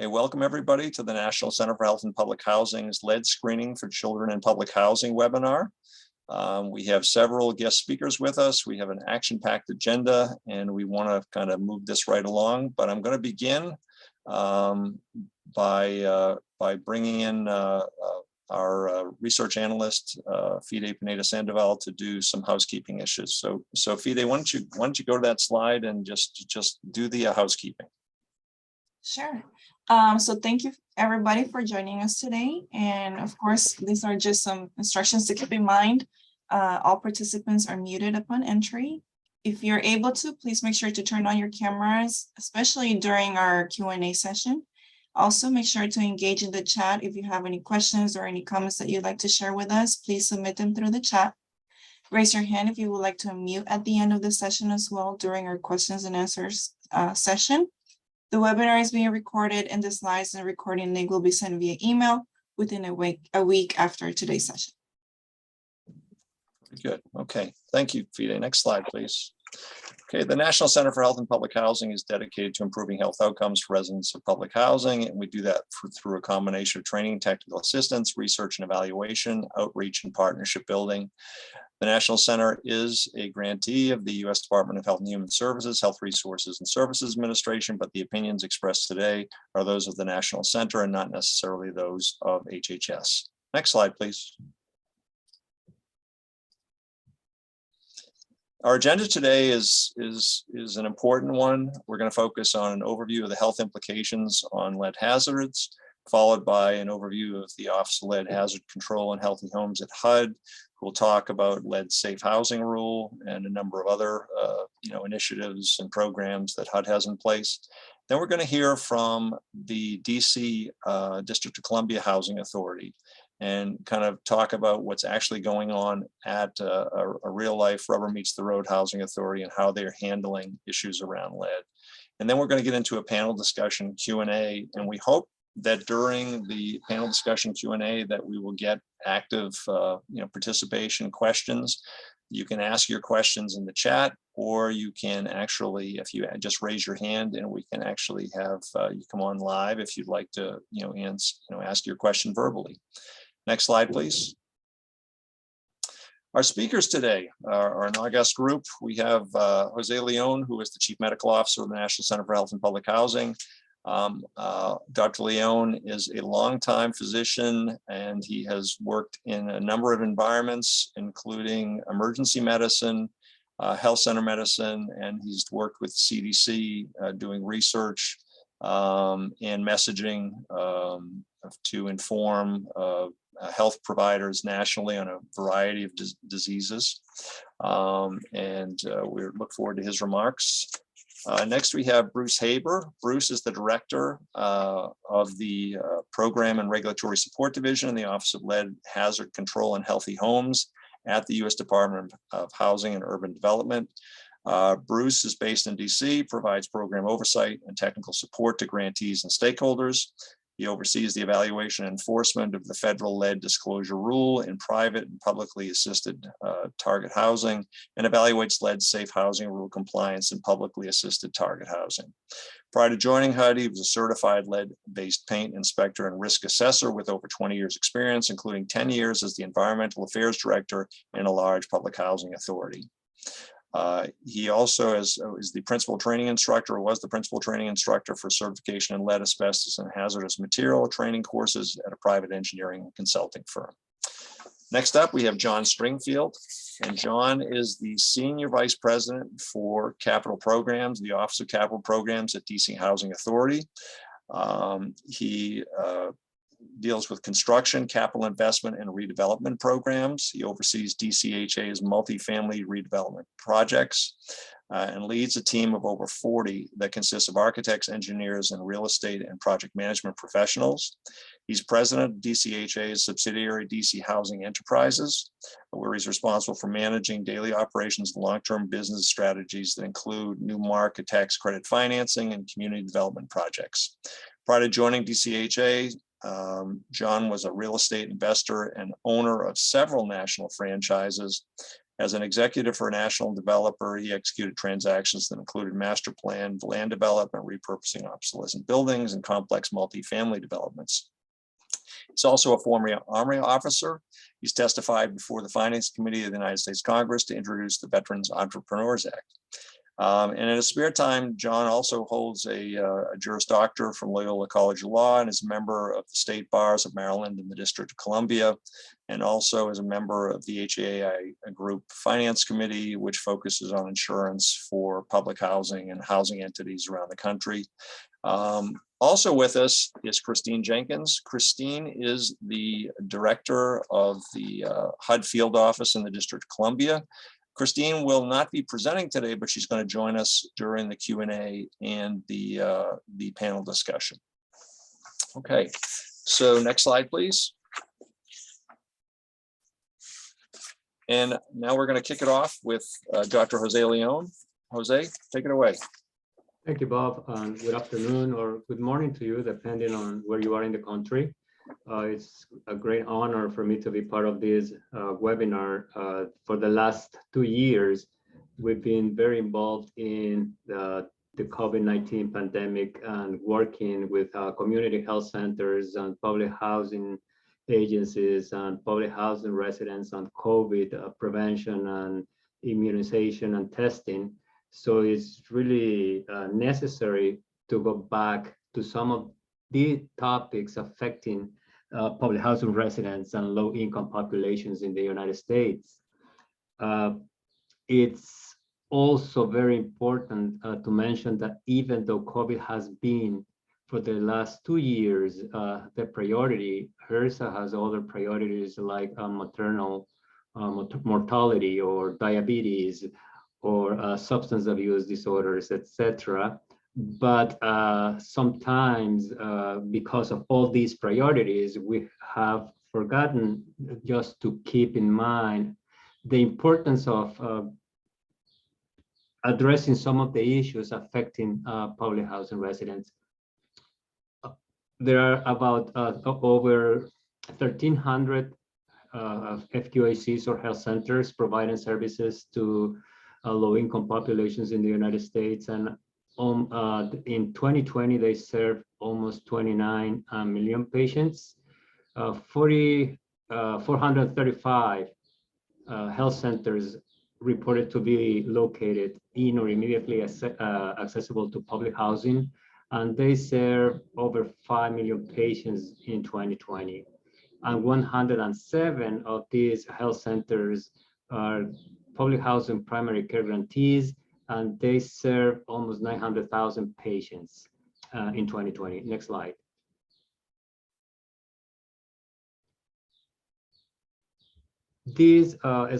Okay, welcome everybody to the National Center for Health and Public Housing's lead screening for children in public housing webinar. We have several guest speakers with us. We have an action-packed agenda and we want to kind of move this right along, but I'm going to begin by bringing in our research analyst, Fide Pineda-Sandoval, to do some housekeeping issues. So Fide, why don't you go to that slide and just do the housekeeping. Sure. So thank you everybody for joining us today. And of course, these are just some instructions to keep in mind. All participants are muted upon entry. If you're able to, please make sure to turn on your cameras, especially during our Q&A session. Also, make sure to engage in the chat. If you have any questions or any comments that you'd like to share with us, please submit them through the chat. Raise your hand if you would like to unmute at the end of the session as well during our questions and answers session. The webinar is being recorded and the slides and recording link will be sent via email within a week after today's session. Good. Okay. Thank you, Fide. Next slide, please. Okay. The National Center for Health and Public Housing is dedicated to improving health outcomes for residents of public housing, and we do that through a combination of training, technical assistance, research and evaluation, outreach, and partnership building. The National Center is a grantee of the U.S. Department of Health and Human Services, Health Resources and Services Administration, but the opinions expressed today are those of the National Center and not necessarily those of HHS. Next slide, please. Our agenda today is an important one. We're going to focus on an overview of the health implications on lead hazards, followed by an overview of the Office of Lead Hazard Control and Healthy Homes at HUD. We'll talk about lead safe housing rule and a number of other initiatives and programs that HUD has in place. Then we're going to hear from the DC District of Columbia Housing Authority and kind of talk about what's actually going on at a real life rubber meets the road housing authority and how they're handling issues around lead. And then we're going to get into a panel discussion Q&A, and we hope that during the panel discussion Q&A that we will get active participation questions. You can ask your questions in the chat, or you can actually, if you just raise your hand, and we can actually have you come on live if you'd like to ask your question verbally. Next slide, please. Our speakers today are an august group. We have Jose Leon, who is the Chief Medical Officer of the National Center for Health and Public Housing. Dr. Leon is a longtime physician, and he has worked in a number of environments, including emergency medicine, health center medicine, and he's worked with CDC doing research and messaging to inform health providers nationally on a variety of diseases. We look forward to his remarks. Next, we have Bruce Haber. Bruce is the director of the Program and Regulatory Support Division in the Office of Lead Hazard Control and Healthy Homes at the U.S. Department of Housing and Urban Development. Bruce is based in DC, provides program oversight and technical support to grantees and stakeholders. He oversees the evaluation and enforcement of the federal lead disclosure rule in private and publicly assisted target housing, and evaluates lead safe housing rule compliance in publicly assisted target housing. Prior to joining HUD, he was a certified lead-based paint inspector and risk assessor with over 20 years experience, including 10 years as the environmental affairs director in a large public housing authority. He also is the principal training instructor, or was the principal training instructor for certification in lead, asbestos, and hazardous material training courses at a private engineering and consulting firm. Next up, we have John Stringfield, and John is the Senior Vice President for Capital Programs, the Office of Capital Programs at DC Housing Authority. He deals with construction, capital investment, and redevelopment programs. He oversees DCHA's multifamily redevelopment projects and leads a team of over 40 that consists of architects, engineers, and real estate and project management professionals. He's president of DCHA's subsidiary DC Housing Enterprises, where he's responsible for managing daily operations and long-term business strategies that include new market tax credit financing and community development projects. Prior to joining DCHA, John was a real estate investor and owner of several national franchises, As an executive for a national developer, he executed transactions that included master planned land development, repurposing obsolescent buildings, and complex multifamily developments. He's also a former Army officer. He's testified before the Finance Committee of the United States Congress to introduce the Veterans Entrepreneurs Act. And in his spare time, John also holds a Juris Doctor from Loyola College of Law and is a member of the state bars of Maryland and the District of Columbia, and also is a member of the HAI Group Finance Committee, which focuses on insurance for public housing and housing entities around the country. Also with us is Christine Jenkins. Christine is the director of the HUD field office in the District of Columbia. Christine will not be presenting today, but she's going to join us during the Q&A and the panel discussion. Okay, so next slide, please. And now we're going to kick it off with Dr. Jose Leon. Jose, take it away. Thank you, Bob. Good afternoon or good morning to you, depending on where you are in the country. It's a great honor for me to be part of this webinar. For the last 2 years, we've been very involved in the COVID-19 pandemic and working with community health centers and public housing agencies and public housing residents on COVID prevention and immunization and testing. So it's really necessary to go back to some of the topics affecting public housing residents and low-income populations in the United States. It's also very important to mention that even though COVID has been for the last 2 years the priority, HRSA has other priorities like maternal mortality or diabetes or substance abuse disorders, etc. But sometimes because of all these priorities, we have forgotten just to keep in mind the importance of addressing some of the issues affecting public housing residents. There are about over 1,300 FQHCs or health centers providing services to low-income populations in the United States, and in 2020 they served almost 29 million patients. 435 health centers reported to be located in or immediately accessible to public housing, and they serve over 5 million patients in 2020. And 107 of these health centers are public housing primary care grantees, and they serve almost 900,000 patients in 2020. Next slide. This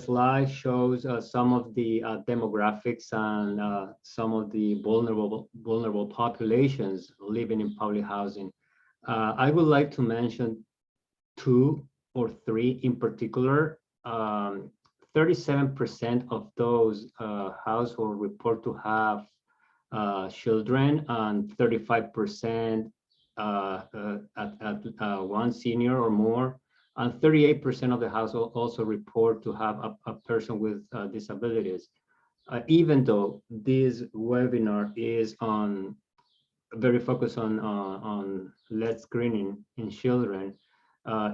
slide shows some of the demographics and some of the vulnerable populations living in public housing. I would like to mention 2 or 3 in particular. 37% of those households report to have children, and 35% at one senior or more, and 38% of the household also report to have a person with disabilities. Even though this webinar is very focused on lead screening in children,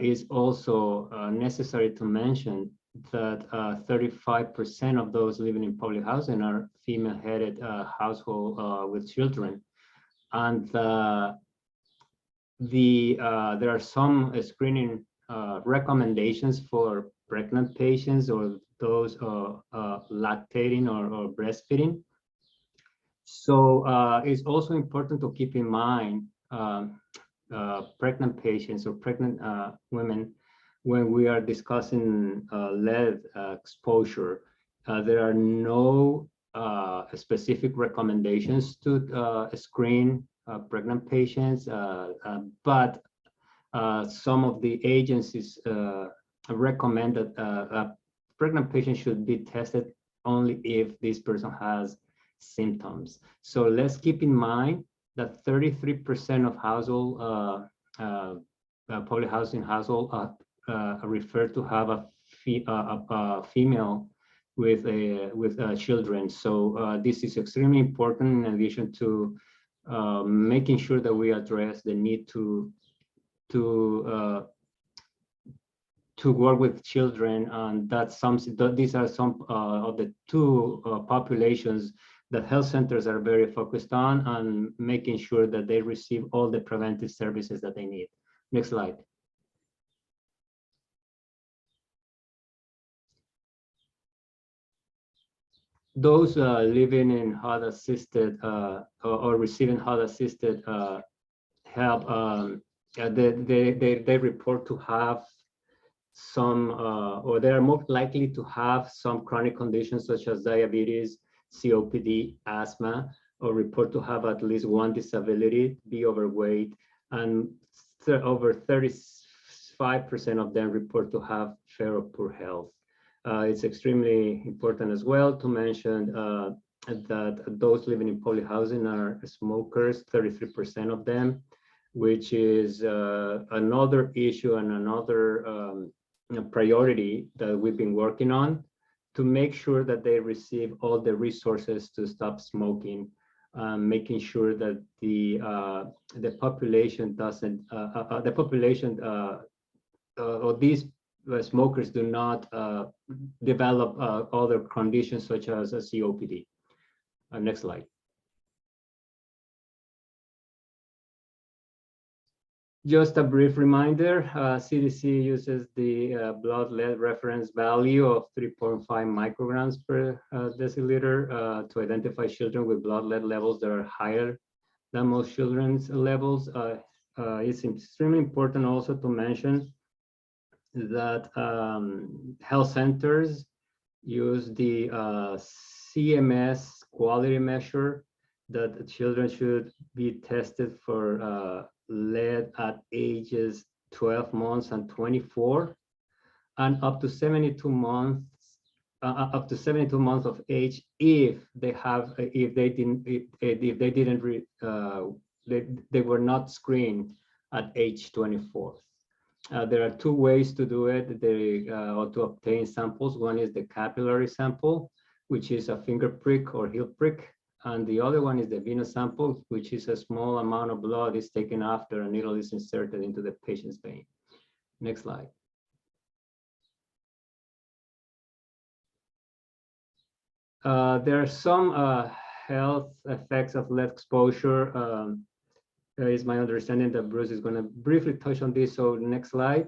is also necessary to mention that 35% of those living in public housing are female-headed household with children, and there are some screening recommendations for pregnant patients or those lactating or breastfeeding. So it's also important to keep in mind pregnant patients or pregnant women when we are discussing lead exposure. There are no specific recommendations to screen pregnant patients, but some of the agencies recommend that a pregnant patient should be tested only if this person has symptoms. So let's keep in mind that 33% of household, public housing household refer to have a female children. So this is extremely important in addition to making sure that we address the need to work with children, and these are some of the two populations that health centers are very focused on, and making sure that they receive all the preventive services that they need. Next slide. Those living in HUD-assisted or receiving HUD-assisted help, they report to have some, or they are more likely to have some chronic conditions such as diabetes, COPD, asthma, or report to have at least one disability, be overweight, and over 35% of them report to have fair or poor health. It's extremely important as well to mention that those living in public housing are smokers, 33% of them, which is another issue and another priority that we've been working on, to make sure that they receive all the resources to stop smoking, making sure that the population doesn't, or these smokers do not develop other conditions such as a COPD. Next slide. Just a brief reminder, CDC uses the blood lead reference value of 3.5 micrograms per deciliter to identify children with blood lead levels that are higher than most children's levels. It's extremely important also to mention that health centers use the CMS quality measure, that children should be tested for lead at ages 12 months and 24, and up to 72 months of age if they were not screened at age 24. There are two ways to do it, or to obtain samples. One is the capillary sample, which is a finger prick or heel prick. And the other one is the venous sample, which is a small amount of blood is taken after a needle is inserted into the patient's vein. Next slide. There are some health effects of lead exposure. It's my understanding that Bruce is going to briefly touch on this. So next slide.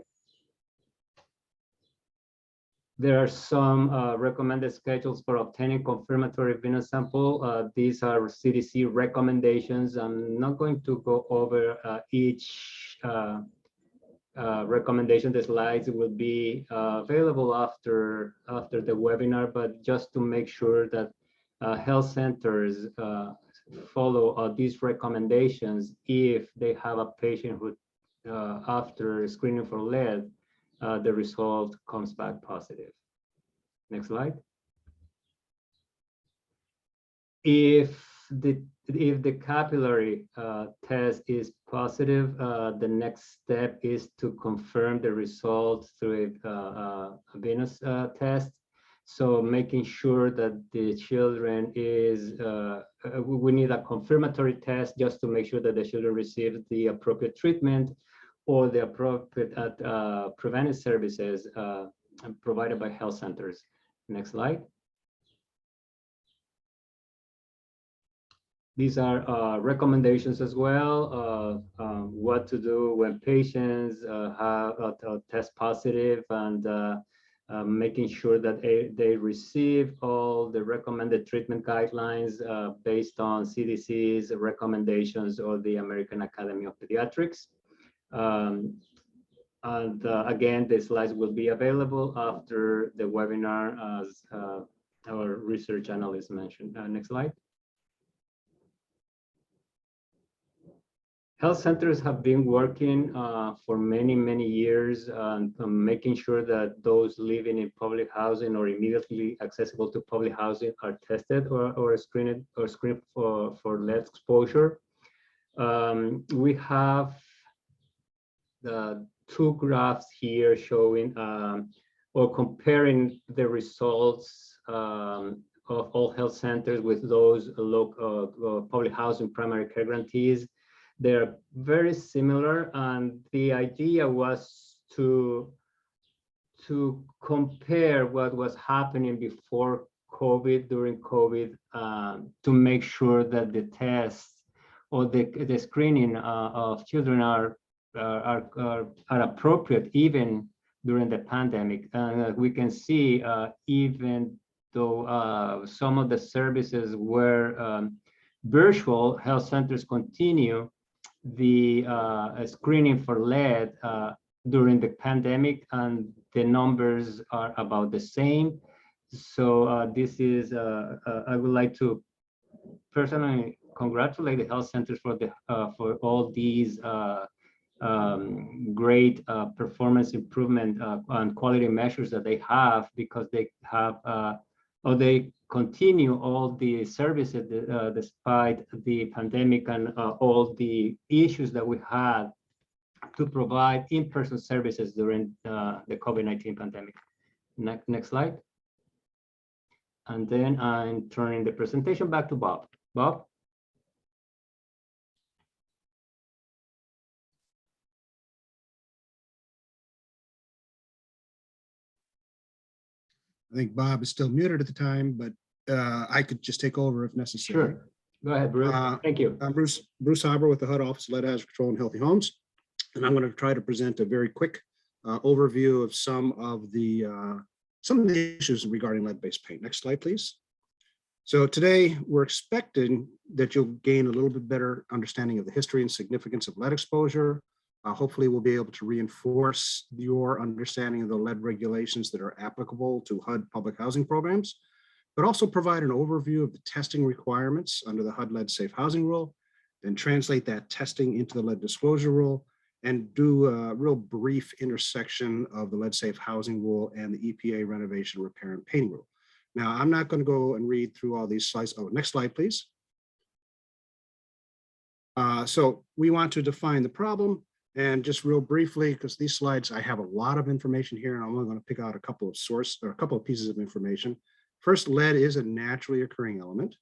There are some recommended schedules for obtaining confirmatory venous sample. These are CDC recommendations. I'm not going to go over each recommendation. The slides will be available after the webinar, but just to make sure that health centers follow these recommendations if they have a patient who, after screening for lead, the result comes back positive. Next slide. If the capillary test is positive, the next step is to confirm the result through a venous test. So making sure that the children is, we need a confirmatory test just to make sure that the children receive the appropriate treatment or the appropriate preventive services provided by health centers. Next slide. These are recommendations as well, what to do when patients have test positive, and making sure that they receive all the recommended treatment guidelines based on CDC's recommendations or the American Academy of Pediatrics. And again, the slides will be available after the webinar, as our research analyst mentioned. Next slide. Health centers have been working for many, many years on making sure that those living in public housing or immediately accessible to public housing are tested or screened for lead exposure. We have the two graphs here showing or comparing the results of all health centers with those local public housing primary care grantees. They're very similar, and the idea was to compare what was happening before COVID, during COVID, to make sure that the tests or the screening of children are appropriate even during the pandemic. And we can see, even though some of the services were virtual, health centers continue the screening for lead during the pandemic, and the numbers are about the same. So this is, I would like to personally congratulate the health centers for all these great performance improvement and quality measures that they have, because they have or they continue all the services despite the pandemic and all the issues that we had to provide in-person services during the COVID-19 pandemic. Next slide. And then I'm turning the presentation back to Bob. Bob? I think Bob is still muted at the time, but I could just take over if necessary. Sure. Go ahead, Bruce. Thank you. I'm Bruce Haber with the HUD Office of Lead Hazard Control and Healthy Homes. And I'm going to try to present a very quick overview of some of the issues regarding lead-based paint. Next slide, please. So today we're expecting that you'll gain a little bit better understanding of the history and significance of lead exposure. Hopefully we'll be able to reinforce your understanding of the lead regulations that are applicable to HUD public housing programs, but also provide an overview of the testing requirements under the HUD Lead Safe Housing Rule, then translate that testing into the lead disclosure rule, and do a real brief intersection of the Lead Safe Housing Rule and the EPA Renovation, Repair, and Painting Rule. Now, I'm not going to go and read through all these slides. Oh, next slide, please. So we want to define the problem. And just real briefly, because these slides, I have a lot of information here, and I'm only going to pick out a couple of pieces of information. First, lead is a naturally occurring element.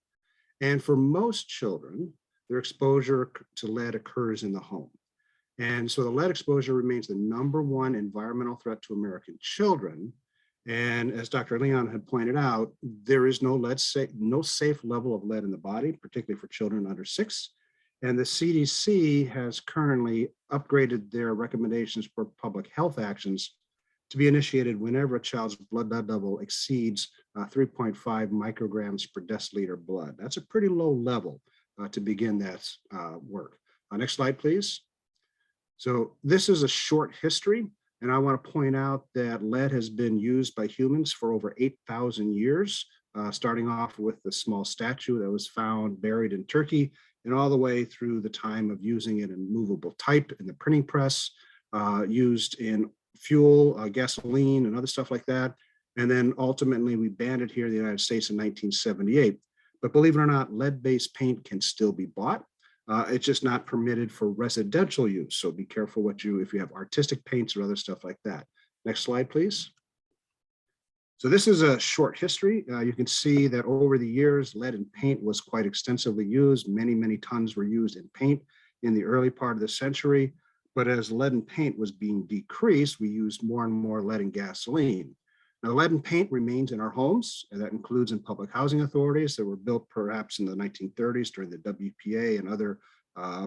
And for most children, their exposure to lead occurs in the home. And so the lead exposure remains the #1 environmental threat to American children. And as Dr. Leon had pointed out, there is no safe level of lead in the body, particularly for children under 6. And the CDC has currently upgraded their recommendations for public health actions to be initiated whenever a child's blood level exceeds 3.5 micrograms per deciliter blood. That's a pretty low level to begin that work. Next slide, please. So this is a short history, and I want to point out that lead has been used by humans for over 8,000 years, starting off with the small statue that was found buried in Turkey, and all the way through the time of using it in movable type in the printing press, used in fuel, gasoline, and other stuff like that. And then ultimately we banned it here in the United States in 1978. But believe it or not, lead-based paint can still be bought. It's just not permitted for residential use. So be careful if you have artistic paints or other stuff like that. Next slide, please. So this is a short history. You can see that over the years, lead in paint was quite extensively used. Many, many tons were used in paint in the early part of the century. But as lead in paint was being decreased, we used more and more lead in gasoline. Now, lead in paint remains in our homes, and that includes in public housing authorities that were built perhaps in the 1930s during the WPA and other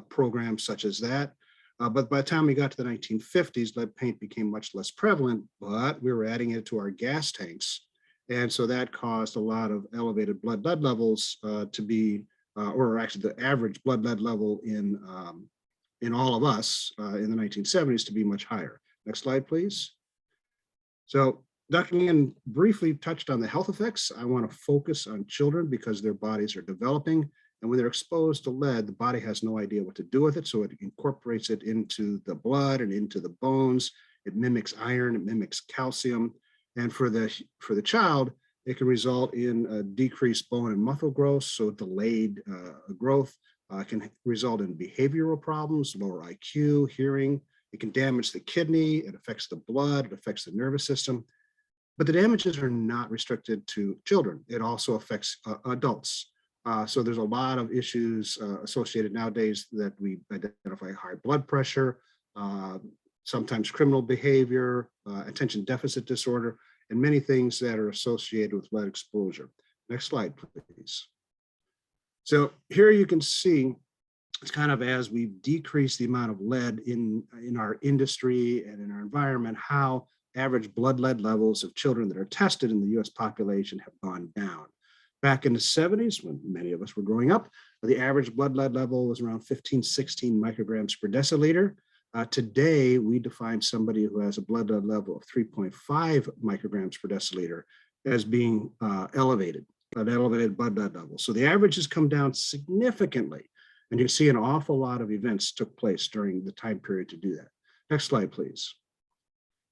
programs such as that. But by the time we got to the 1950s, lead paint became much less prevalent, but we were adding it to our gas tanks. And so that caused a lot of elevated blood lead levels to be, or actually the average blood lead level in all of us in the 1970s to be much higher. Next slide, please. So Dr. Leon briefly touched on the health effects. I want to focus on children because their bodies are developing. And when they're exposed to lead, the body has no idea what to do with it. So it incorporates it into the blood and into the bones. It mimics iron, it mimics calcium. And for the child, it can result in decreased bone and muscle growth, so delayed growth. Can result in behavioral problems, lower IQ, hearing. It can damage the kidney, it affects the blood, it affects the nervous system. But the damages are not restricted to children. It also affects adults. So there's a lot of issues associated nowadays that we identify: high blood pressure, sometimes criminal behavior, attention deficit disorder, and many things that are associated with lead exposure. Next slide, please. So here you can see it's kind of, as we've decreased the amount of lead in our industry and in our environment, how average blood lead levels of children that are tested in the US population have gone down. Back in the 70s, when many of us were growing up, the average blood lead level was around 15, 16 micrograms per deciliter. Today, we define somebody who has a blood lead level of 3.5 micrograms per deciliter as being elevated, an elevated blood lead level. So the average has come down significantly. And you see an awful lot of events took place during the time period to do that. Next slide, please.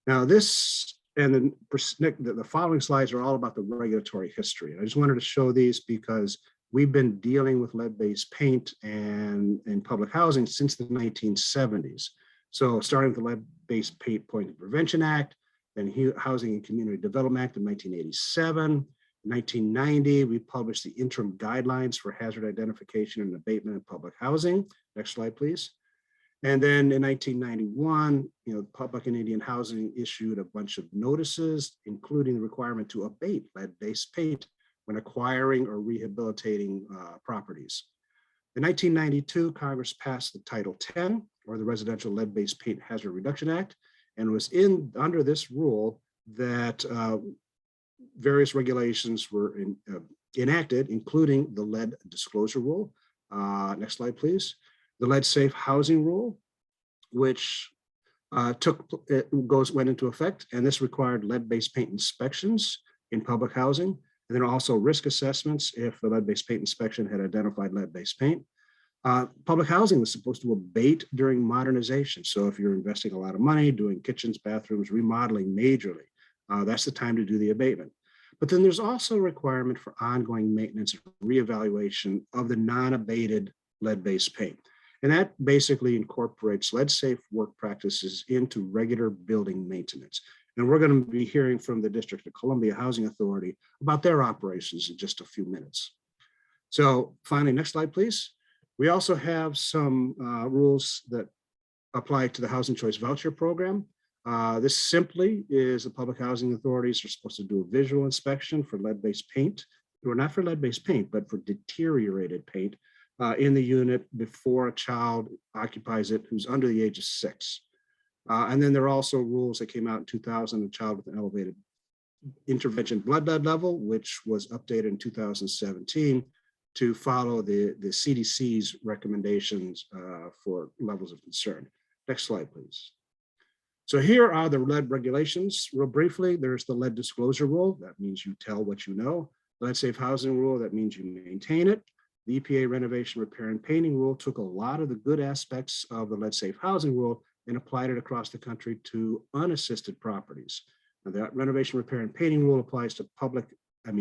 Now this and then the following slides are all about the regulatory history. And I just wanted to show these because we've been dealing with lead-based paint and public housing since the 1970s. So starting with the Lead-Based Paint Poisoning Prevention Act, then Housing and Community Development Act of 1987. In 1990, we published the interim guidelines for hazard identification and abatement in public housing. Next slide, please. And then in 1991, Public and Indian Housing issued a bunch of notices, including the requirement to abate lead-based paint when acquiring or rehabilitating properties. In 1992, Congress passed the Title 10, or the Residential Lead-Based Paint Hazard Reduction Act, and it was under this rule that various regulations were enacted, including the lead disclosure rule. Next slide, please. The lead safe housing rule, which went into effect, and this required lead-based paint inspections in public housing, and then also risk assessments if the lead-based paint inspection had identified lead-based paint. Public housing was supposed to abate during modernization. So if you're investing a lot of money, doing kitchens, bathrooms, remodeling majorly, that's the time to do the abatement. But then there's also a requirement for ongoing maintenance and reevaluation of the non-abated lead-based paint. And that basically incorporates lead-safe work practices into regular building maintenance. And we're going to be hearing from the District of Columbia Housing Authority about their operations in just a few minutes. So finally, next slide, please. We also have some rules that apply to the Housing Choice Voucher Program. This simply is the public housing authorities are supposed to do a visual inspection for lead-based paint, or not for lead-based paint, but for deteriorated paint in the unit before a child occupies it who's under the age of 6. And then there are also rules that came out in 2000, a child with an elevated intervention blood lead level, which was updated in 2017 to follow the CDC's recommendations for levels of concern. Next slide, please. So here are the lead regulations. Real briefly, there's the lead disclosure rule. That means you tell what you know. Lead safe housing rule, that means you maintain it. The EPA renovation, repair, and painting rule took a lot of the good aspects of the lead safe housing rule and applied it across the country to unassisted properties. Now that renovation, repair, and painting rule applies to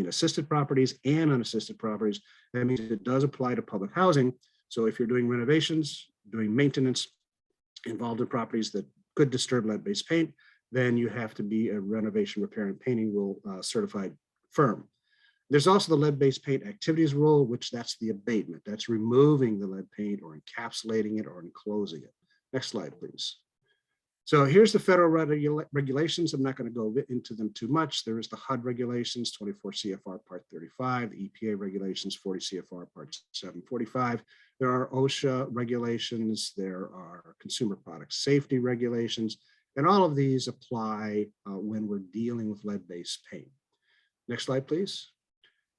assisted properties and unassisted properties. That means it does apply to public housing. So if you're doing renovations, doing maintenance involved in properties that could disturb lead-based paint, then you have to be a renovation, repair, and painting rule certified firm. There's also the lead-based paint activities rule, which that's the abatement. That's removing the lead paint or encapsulating it or enclosing it. Next slide, please. So here's the federal regulations. I'm not going to go into them too much. There is the HUD regulations, 24 CFR Part 35, the EPA regulations, 40 CFR Part 745. There are OSHA regulations. There are consumer product safety regulations, and all of these apply when we're dealing with lead-based paint. Next slide, please.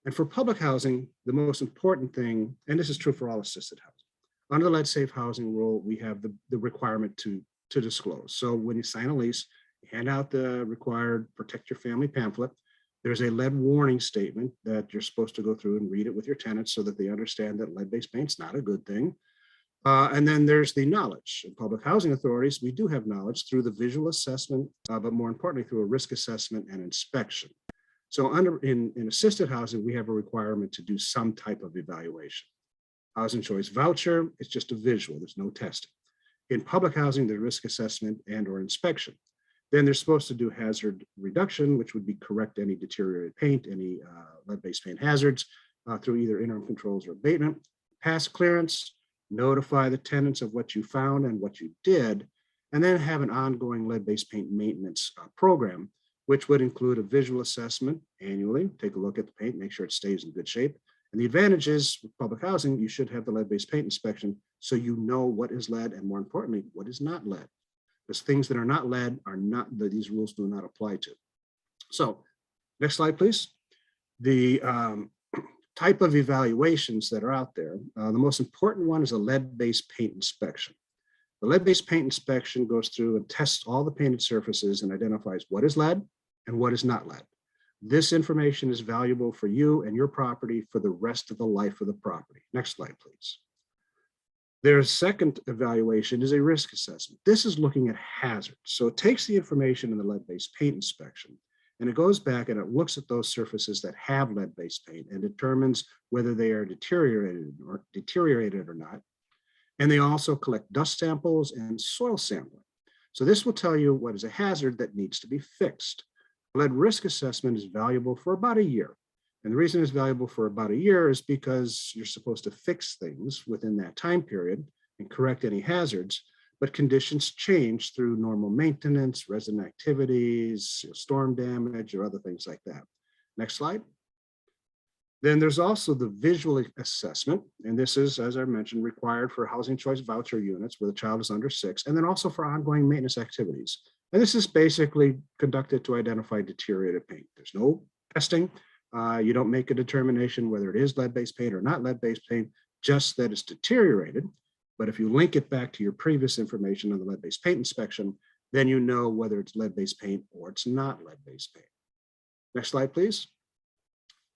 And for public housing, the most important thing, and this is true for all assisted housing, under the lead safe housing rule, we have the requirement to disclose. So when you sign a lease, you hand out the required protect your family pamphlet. There's a lead warning statement that you're supposed to go through and read it with your tenants so that they understand that lead-based paint's not a good thing. And then there's the knowledge. In public housing authorities, we do have knowledge through the visual assessment, but more importantly, through a risk assessment and inspection. So in assisted housing, we have a requirement to do some type of evaluation. Housing choice voucher, it's just a visual, there's no testing. In public housing, the risk assessment and or inspection. Then they're supposed to do hazard reduction, which would be correct any deteriorated paint, any lead-based paint hazards through either interim controls or abatement. Pass clearance, notify the tenants of what you found and what you did, and then have an ongoing lead-based paint maintenance program, which would include a visual assessment annually, take a look at the paint, make sure it stays in good shape. And the advantage is with public housing, you should have the lead-based paint inspection so you know what is lead and more importantly, what is not lead. Because things that are not lead are not, these rules do not apply to. So next slide, please. The type of evaluations that are out there, the most important one is a lead-based paint inspection. The lead-based paint inspection goes through and tests all the painted surfaces and identifies what is lead and what is not lead. This information is valuable for you and your property for the rest of the life of the property. Next slide, please. Their second evaluation is a risk assessment. This is looking at hazards. So it takes the information in the lead-based paint inspection and it goes back and it looks at those surfaces that have lead-based paint and determines whether they are deteriorated or not. And they also collect dust samples and soil sampling. So this will tell you what is a hazard that needs to be fixed. Lead risk assessment is valuable for about a year. And the reason it's valuable for about a year is because you're supposed to fix things within that time period and correct any hazards, but conditions change through normal maintenance, resident activities, storm damage, or other things like that. Next slide. Then there's also the visual assessment, and this is, as I mentioned, required for housing choice voucher units where the child is under 6, and then also for ongoing maintenance activities. And this is basically conducted to identify deteriorated paint. There's no testing. You don't make a determination whether it is lead-based paint or not lead-based paint, just that it's deteriorated. But if you link it back to your previous information on the lead-based paint inspection, then you know whether it's lead-based paint or it's not lead-based paint. Next slide, please.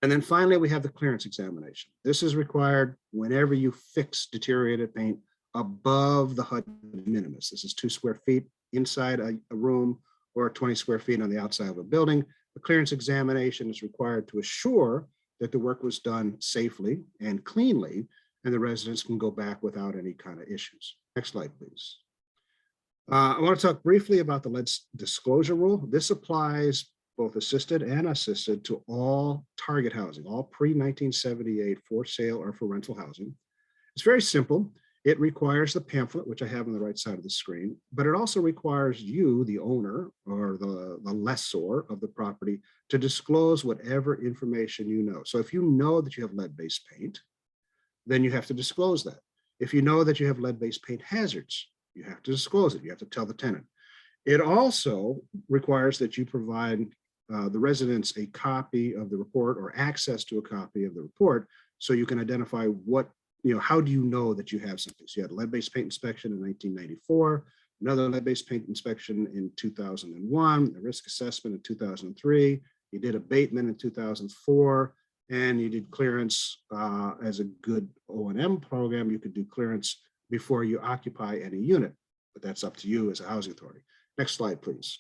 And then finally, we have the clearance examination. This is required whenever you fix deteriorated paint above the HUD minimus. This is 2 square feet inside a room or 20 square feet on the outside of a building. The clearance examination is required to assure that the work was done safely and cleanly, and the residents can go back without any kind of issues. Next slide, please. I want to talk briefly about the lead disclosure rule. This applies both assisted and unassisted to all target housing, all pre-1978 for sale or for rental housing. It's very simple. It requires the pamphlet, which I have on the right side of the screen, but it also requires you, the owner or the lessor of the property, to disclose whatever information you know. So if you know that you have lead-based paint, then you have to disclose that. If you know that you have lead-based paint hazards, you have to disclose it. You have to tell the tenant. It also requires that you provide the residents a copy of the report or access to a copy of the report so you can identify what, how do you know that you have something? So you had a lead-based paint inspection in 1994, another lead-based paint inspection in 2001, a risk assessment in 2003, you did abatement in 2004, and you did clearance as a good O&M program. You could do clearance before you occupy any unit, but that's up to you as a housing authority. Next slide, please.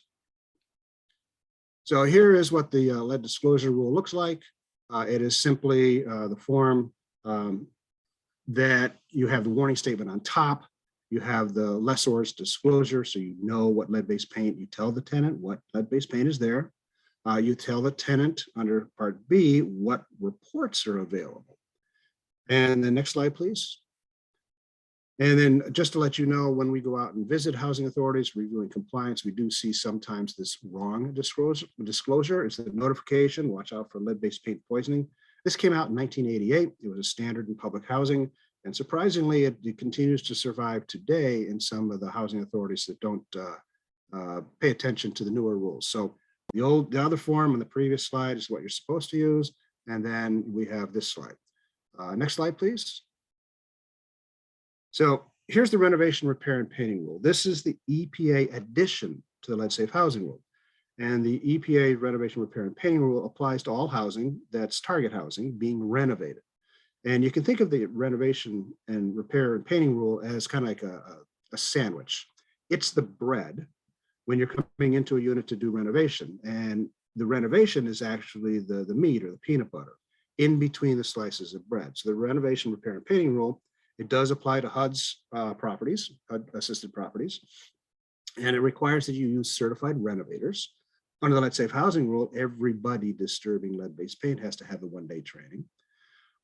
So here is what the lead disclosure rule looks like. It is simply the form that you have the warning statement on top. You have the lessor's disclosure, so you know what lead-based paint. You tell the tenant what lead-based paint is there. You tell the tenant under Part B what reports are available. And the next slide, please. And then just to let you know, when we go out and visit housing authorities reviewing compliance, we do see sometimes this wrong disclosure. It's the notification, watch out for lead-based paint poisoning. This came out in 1988. It was a standard in public housing. And surprisingly, it continues to survive today in some of the housing authorities that don't pay attention to the newer rules. So the other form on the previous slide is what you're supposed to use. And then we have this slide. Next slide, please. So here's the renovation, repair, and painting rule. This is the EPA addition to the lead safe housing rule. And the EPA renovation, repair, and painting rule applies to all housing that's target housing being renovated. And you can think of the renovation and repair and painting rule as kind of like a sandwich. It's the bread when you're coming into a unit to do renovation. And the renovation is actually the meat or the peanut butter in between the slices of bread. So the renovation, repair, and painting rule, it does apply to HUD's properties, HUD-assisted properties. And it requires that you use certified renovators. Under the Lead Safe Housing Rule, everybody disturbing lead-based paint has to have the one-day training.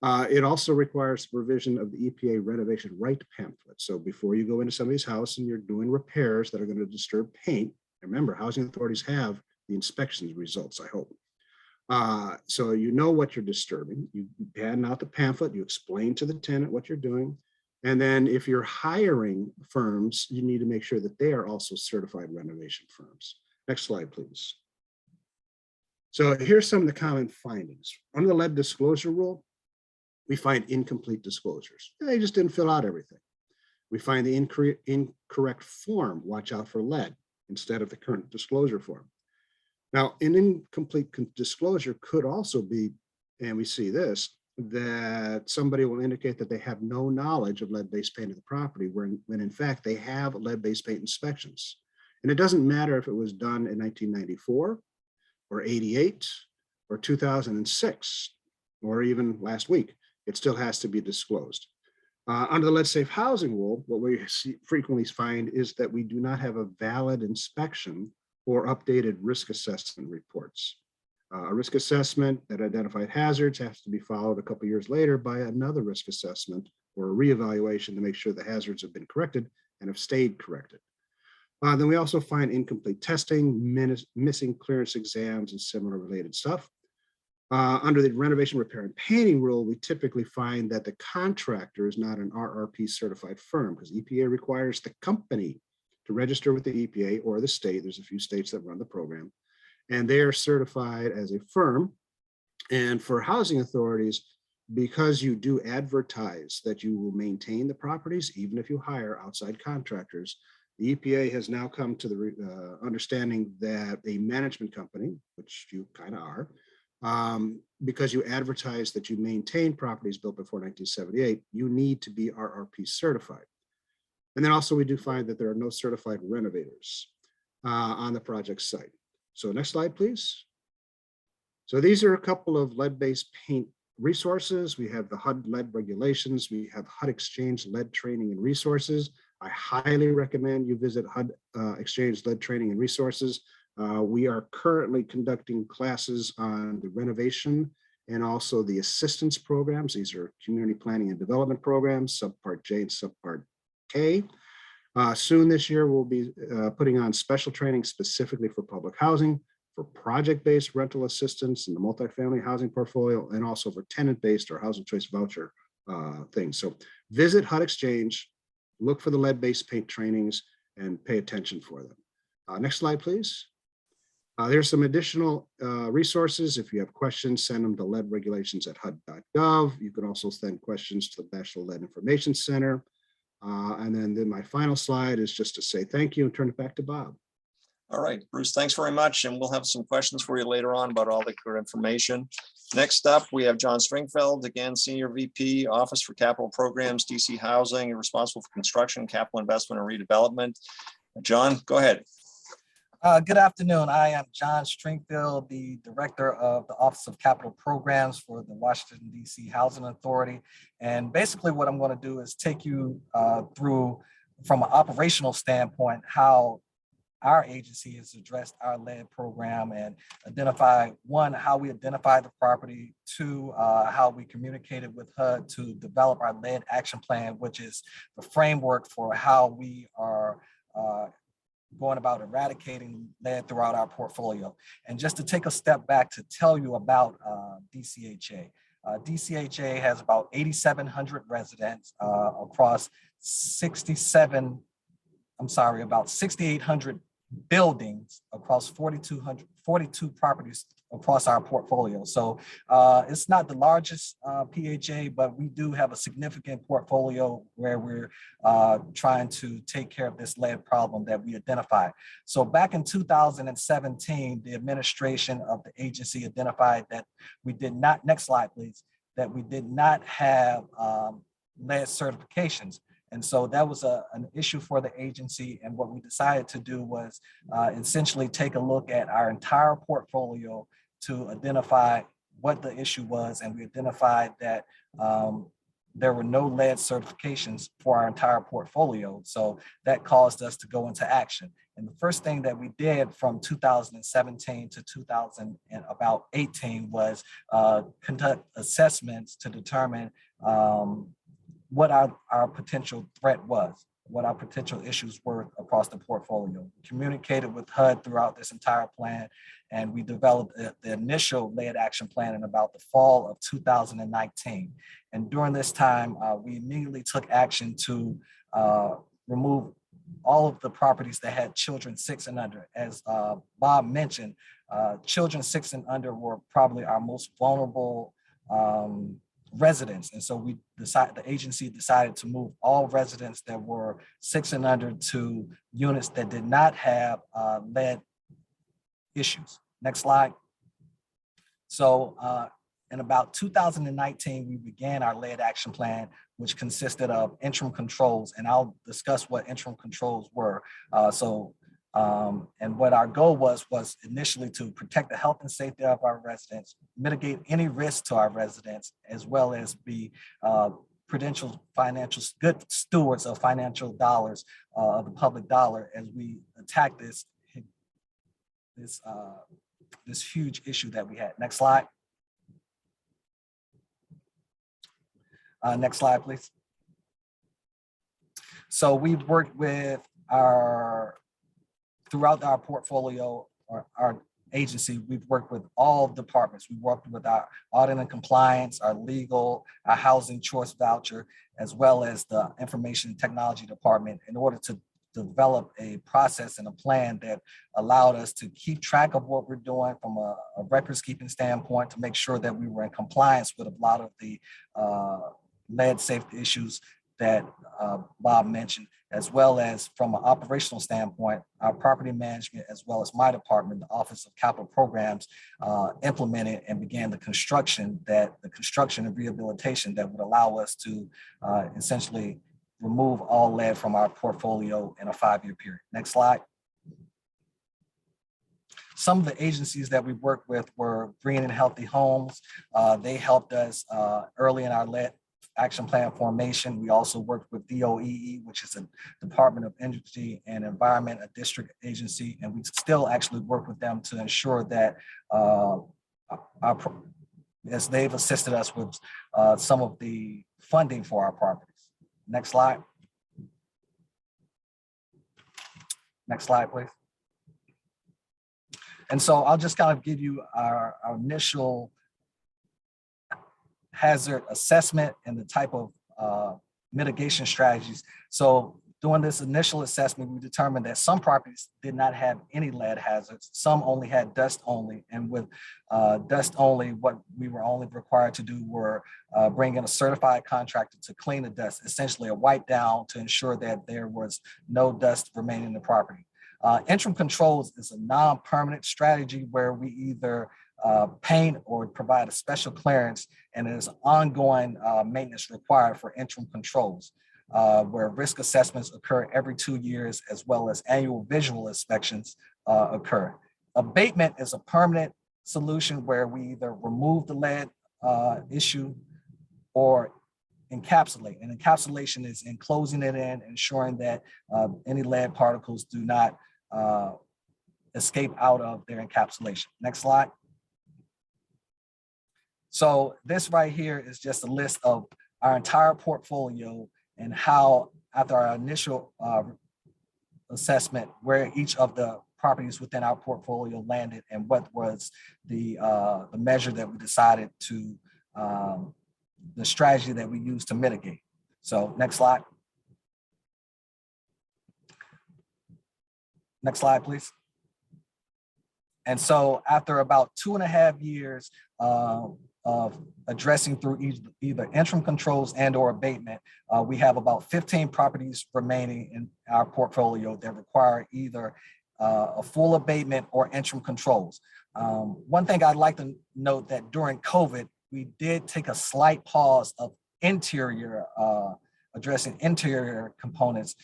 It also requires provision of the EPA renovation right pamphlet. So before you go into somebody's house and you're doing repairs that are going to disturb paint, remember, housing authorities have the inspections results, I hope. So you know what you're disturbing. You hand out the pamphlet, you explain to the tenant what you're doing. And then if you're hiring firms, you need to make sure that they are also certified renovation firms. Next slide, please. So here's some of the common findings. Under the lead disclosure rule, we find incomplete disclosures. They just didn't fill out everything. We find the incorrect form, watch out for lead, instead of the current disclosure form. Now, an incomplete disclosure could also be, and we see this, that somebody will indicate that they have no knowledge of lead-based paint of the property, when in fact they have lead-based paint inspections. And it doesn't matter if it was done in 1994 or 88 or 2006 or even last week. It still has to be disclosed. Under the Lead Safe Housing Rule, what we frequently find is that we do not have a valid inspection or updated risk assessment reports. A risk assessment that identified hazards has to be followed a couple of years later by another risk assessment or a reevaluation to make sure the hazards have been corrected and have stayed corrected. Then we also find incomplete testing, missing clearance exams, and similar related stuff. Under the renovation, repair, and painting rule, we typically find that the contractor is not an RRP certified firm, because EPA requires the company to register with the EPA or the state. There's a few states that run the program, and they are certified as a firm. And for housing authorities, because you do advertise that you will maintain the properties, even if you hire outside contractors, the EPA has now come to the understanding that a management company, which you kind of are, because you advertise that you maintain properties built before 1978, you need to be RRP certified. And then also we do find that there are no certified renovators on the project site. So next slide, please. So these are a couple of lead-based paint resources. We have the HUD lead regulations. We have HUD Exchange lead training and resources. I highly recommend you visit HUD Exchange lead training and resources. We are currently conducting classes on the renovation and also the assistance programs. These are community planning and development programs, subpart J and subpart K. Soon this year, we'll be putting on special training specifically for public housing, for project-based rental assistance in the multifamily housing portfolio, and also for tenant-based or housing choice voucher things. So visit HUD Exchange, look for the lead-based paint trainings, and pay attention for them. Next slide, please. There's some additional resources. If you have questions, send them to leadregulations@hud.gov. You can also send questions to the National Lead Information Center. And then my final slide is just to say thank you and turn it back to Bob. All right, Bruce, thanks very much. And we'll have some questions for you later on about all the good information. Next up, we have John Stringfeld, again, Senior VP, Office for Capital Programs, DC Housing, responsible for construction, capital investment, and redevelopment. John, go ahead. Good afternoon. I am John Stringfield, the Director of the Office of Capital Programs for the Washington, D.C. Housing Authority. And basically what I'm going to do is take you through, from an operational standpoint, how our agency has addressed our lead program and identify, one, how we identified the property, two, how we communicated with HUD to develop our lead action plan, which is the framework for how we are going about eradicating lead throughout our portfolio. And just to take a step back to tell you about DCHA. DCHA has about 8,700 residents across about 6,800 buildings across 42 properties across our portfolio. So it's not the largest PHA, but we do have a significant portfolio where we're trying to take care of this lead problem that we identified. So back in 2017, the administration of the agency identified that we did not, next slide please, that we did not have lead certifications. And so that was an issue for the agency. And what we decided to do was essentially take a look at our entire portfolio to identify what the issue was. And we identified that there were no lead certifications for our entire portfolio. So that caused us to go into action. And the first thing that we did from 2017 to 2018 was conduct assessments to determine what our potential threat was, what our potential issues were across the portfolio. Communicated with HUD throughout this entire plan, and we developed the initial lead action plan in about the fall of 2019. And during this time, we immediately took action to remove all of the properties that had children 6 and under. As Bob mentioned, children 6 and under were probably our most vulnerable residents. And so the agency decided to move all residents that were 6 and under to units that did not have lead issues. Next slide. So in about 2019, we began our lead action plan, which consisted of interim controls, and I'll discuss what interim controls were. And what our goal was initially to protect the health and safety of our residents, mitigate any risk to our residents, as well as be prudential financial good stewards of financial dollars, of the public dollar, as we attack this huge issue that we had. Next slide. Next slide, please. So we've worked with throughout our portfolio, our agency, we've worked with all departments. We've worked with our audit and compliance, our legal, our housing choice voucher, as well as the information technology department, in order to develop a process and a plan that allowed us to keep track of what we're doing from a records keeping standpoint, to make sure that we were in compliance with a lot of the lead safety issues that Bob mentioned, as well as from an operational standpoint, our property management, as well as my department, the Office of Capital Programs, implemented and began the construction and rehabilitation that would allow us to essentially remove all lead from our portfolio in a 5-year period. Next slide. Some of the agencies that we worked with were Green and Healthy Homes. They helped us early in our lead action plan formation. We also worked with DOEE, which is a Department of Energy and Environment, a district agency, and we still actually work with them to ensure that as they've assisted us with some of the funding for our properties. Next slide. Next slide, please. And so I'll just kind of give you our initial hazard assessment and the type of mitigation strategies. So during this initial assessment, we determined that some properties did not have any lead hazards. Some only had dust only. And with dust only, what we were only required to do were bring in a certified contractor to clean the dust, essentially a wipe down to ensure that there was no dust remaining in the property. Interim controls is a non-permanent strategy where we either paint or provide a special clearance, and there's ongoing maintenance required for interim controls, where risk assessments occur every 2 years, as well as annual visual inspections occur. Abatement is a permanent solution where we either remove the lead issue or encapsulate. And encapsulation is enclosing it in, ensuring that any lead particles do not escape out of their encapsulation. Next slide. So this right here is just a list of our entire portfolio and how, after our initial assessment, where each of the properties within our portfolio landed and what was the measure that we decided to, the strategy that we used to mitigate. So next slide. Next slide, please. And so after about 2.5 years of addressing through either interim controls and or abatement, we have about 15 properties remaining in our portfolio that require either a full abatement or interim controls. One thing I'd like to note that during COVID, we did take a slight pause of addressing interior components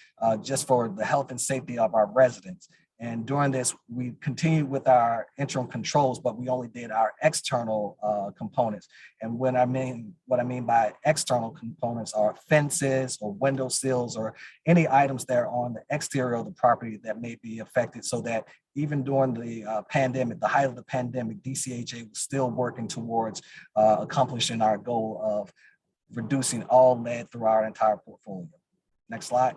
just for the health and safety of our residents. And during this, we continued with our internal controls, but we only did our external components. And what I mean by external components are fences or window sills or any items that are on the exterior of the property that may be affected, so that even during the pandemic, the height of the pandemic, DCHA was still working towards accomplishing our goal of reducing all lead through our entire portfolio. Next slide.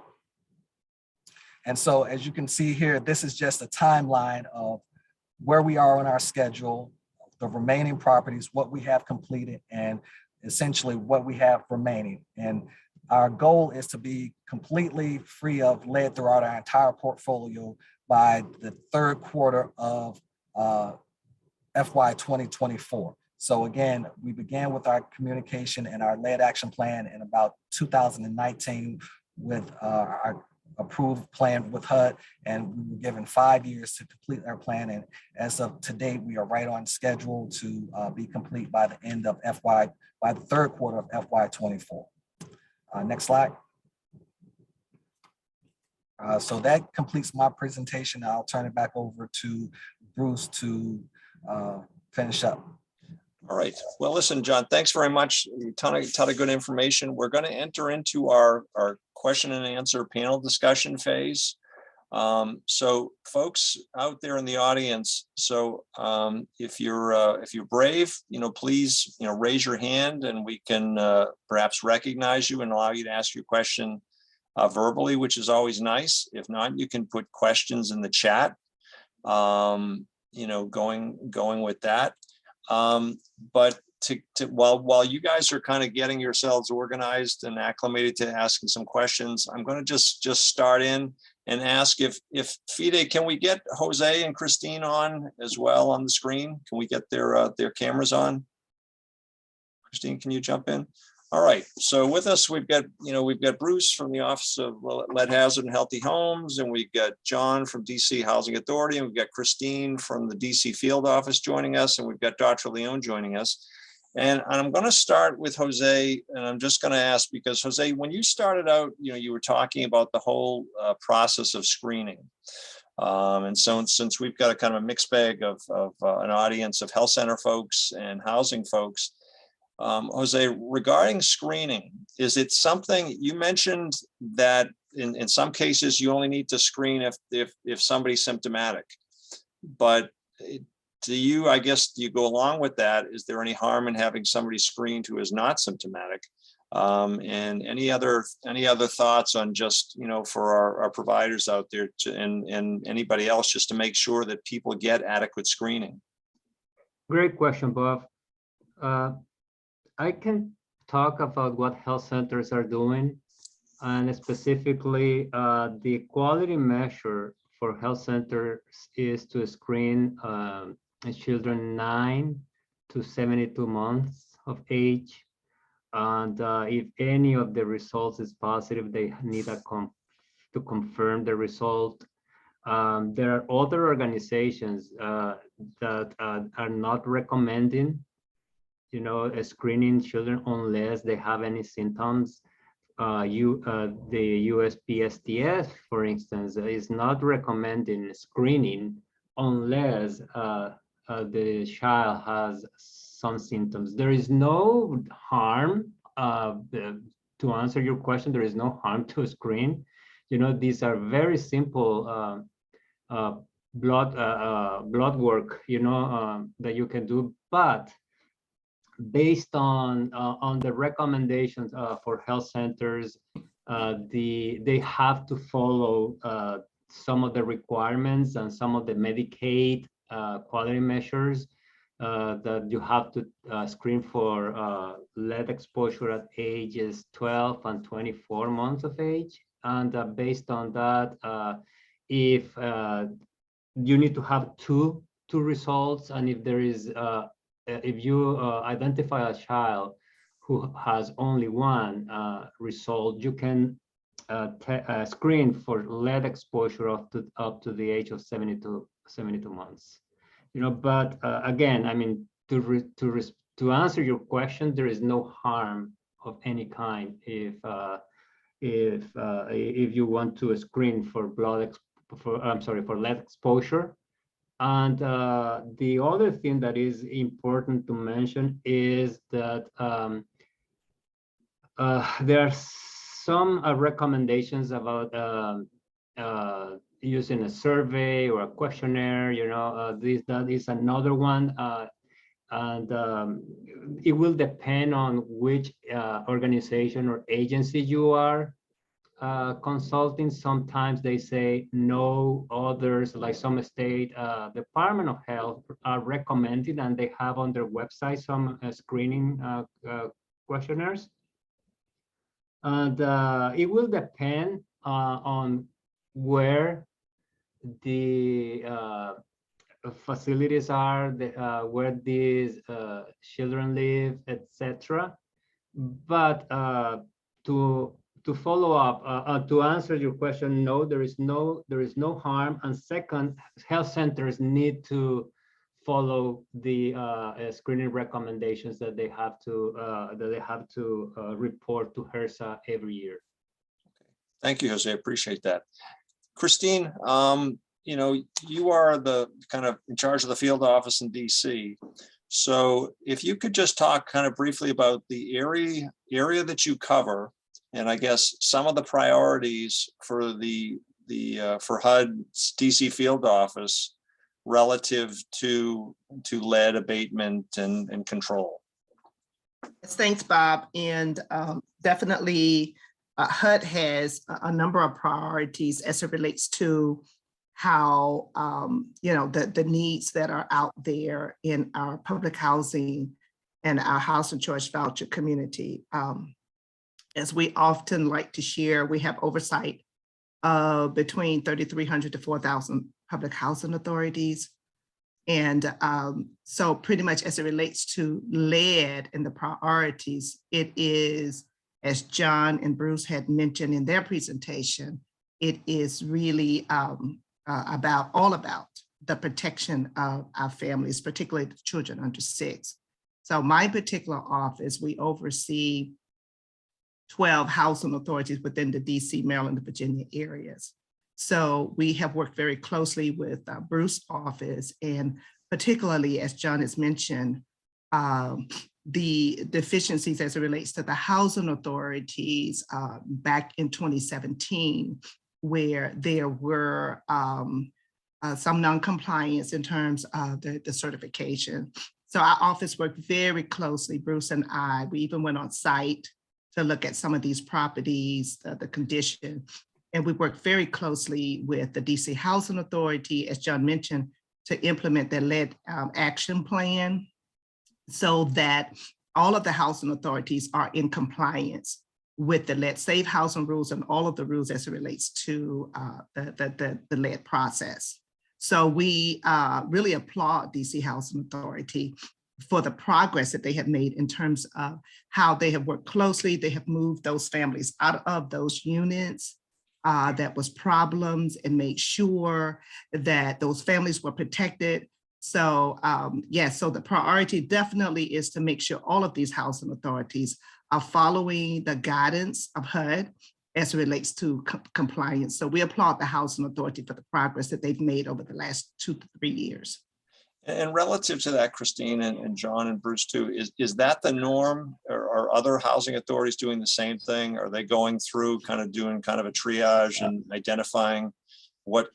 And so as you can see here, this is just a timeline of where we are on our schedule, the remaining properties, what we have completed, and essentially what we have remaining. And our goal is to be completely free of lead throughout our entire portfolio by the third quarter of FY 2024. So again, we began with our communication and our lead action plan in about 2019 with our approved plan with HUD, and we were given 5 years to complete our plan. And as of today, we are right on schedule to be complete by the end of by the third quarter of FY 24. Next slide. So that completes my presentation. I'll turn it back over to Bruce to finish up. All right. Well, listen, John, thanks very much. A ton of good information. We're going to enter into our question and answer panel discussion phase. So folks out there in the audience, so if you're brave, please, raise your hand and we can perhaps recognize you and allow you to ask your question verbally, which is always nice. If not, you can put questions in the chat, going with that. But while you guys are kind of getting yourselves organized and acclimated to asking some questions, I'm going to just start in and ask if Fide, can we get Jose and Christine on as well on the screen? Can we get their cameras on? Christine, can you jump in? All right. So with us, we've got Bruce from the Office of Lead Hazard and Healthy Homes, and we've got John from DC Housing Authority, and we've got Christine from the DC Field Office joining us, and we've got Dr. Leone joining us. And I'm going to start with Jose, and I'm just going to ask, because Jose, when you started out, you were talking about the whole process of screening. And so since we've got a kind of a mixed bag of an audience of health center folks and housing folks, Jose, regarding screening, is it something you mentioned that in some cases you only need to screen if somebody's symptomatic, but do you go along with that? Is there any harm in having somebody screened who is not symptomatic? And any other thoughts on just, for our providers out there and anybody else, just to make sure that people get adequate screening? Great question, Bob. I can talk about what health centers are doing, and specifically the quality measure for health centers is to screen children 9 to 72 months of age. And if any of the results is positive, they need to confirm the result. There are other organizations that are not recommending screening children unless they have any symptoms. The USPSTF, for instance, is not recommending screening unless the child has some symptoms. There is no harm, to answer your question, there is no harm to screen. These are very simple blood work, that you can do, but based on the recommendations for health centers, they have to follow some of the requirements and some of the Medicaid quality measures that you have to screen for lead exposure at ages 12 and 24 months of age. And based on that, if you need to have two results, and if there is if you identify a child who has only one result, you can screen for lead exposure up to the age of 72 months. But again, I mean, to answer your question, there is no harm of any kind if you want to screen for for lead exposure. And the other thing that is important to mention is that there are some recommendations about using a survey or a questionnaire. That is another one, and it will depend on which organization or agency you are consulting. Sometimes they say no, others, like some state Department of Health, are recommended, and they have on their website some screening questionnaires. And it will depend on where the facilities are, where these children live, etc. But to follow up, to answer your question, no, there is no harm. And second, health centers need to follow the screening recommendations that they have to report to HRSA every year. Thank you, Jose. Appreciate that. Christine, you are the kind of in charge of the field office in DC. So if you could just talk kind of briefly about the area that you cover, and I guess some of the priorities for the for HUD's DC field office relative to lead abatement and control. Yes, thanks, Bob. And definitely HUD has a number of priorities as it relates to how, the needs that are out there in our public housing and our house and choice voucher community. As we often like to share, we have oversight of between 3,300 to 4,000 public housing authorities. And so pretty much as it relates to lead and the priorities, it is, as John and Bruce had mentioned in their presentation, it is really all about the protection of our families, particularly the children under 6. So my particular office, we oversee 12 housing authorities within the DC, Maryland, and Virginia areas. So we have worked very closely with Bruce's office, and particularly, as John has mentioned, the deficiencies as it relates to the housing authorities back in 2017, where there were some non-compliance in terms of the certification. So our office worked very closely, Bruce and I. We even went on site to look at some of these properties, the condition. And we worked very closely with the DC Housing Authority, as John mentioned, to implement their lead action plan so that all of the housing authorities are in compliance with the lead safe housing rules and all of the rules as it relates to the lead process. So we really applaud DC Housing Authority for the progress that they have made in terms of how they have worked closely. They have moved those families out of those units that was problems and made sure that those families were protected. So yes, so the priority definitely is to make sure all of these housing authorities are following the guidance of HUD as it relates to compliance. So we applaud the Housing Authority for the progress that they've made over the last 2 to 3 years. And relative to that, Christine and John and Bruce too, is that the norm? Or are other housing authorities doing the same thing? Are they going through doing a triage and identifying what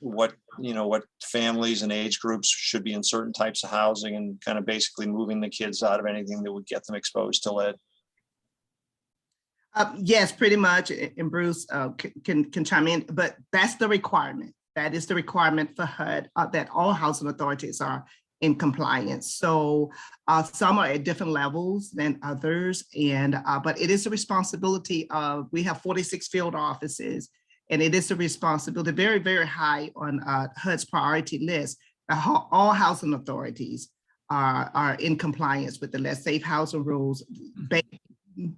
families and age groups should be in certain types of housing and kind of basically moving the kids out of anything that would get them exposed to lead? Yes, pretty much. And Bruce can chime in, but that's the requirement. That is the requirement for HUD, that all housing authorities are in compliance. So some are at different levels than others, but it is a responsibility of, we have 46 field offices, and it is a responsibility very, very high on HUD's priority list. All housing authorities are in compliance with the less safe housing rules,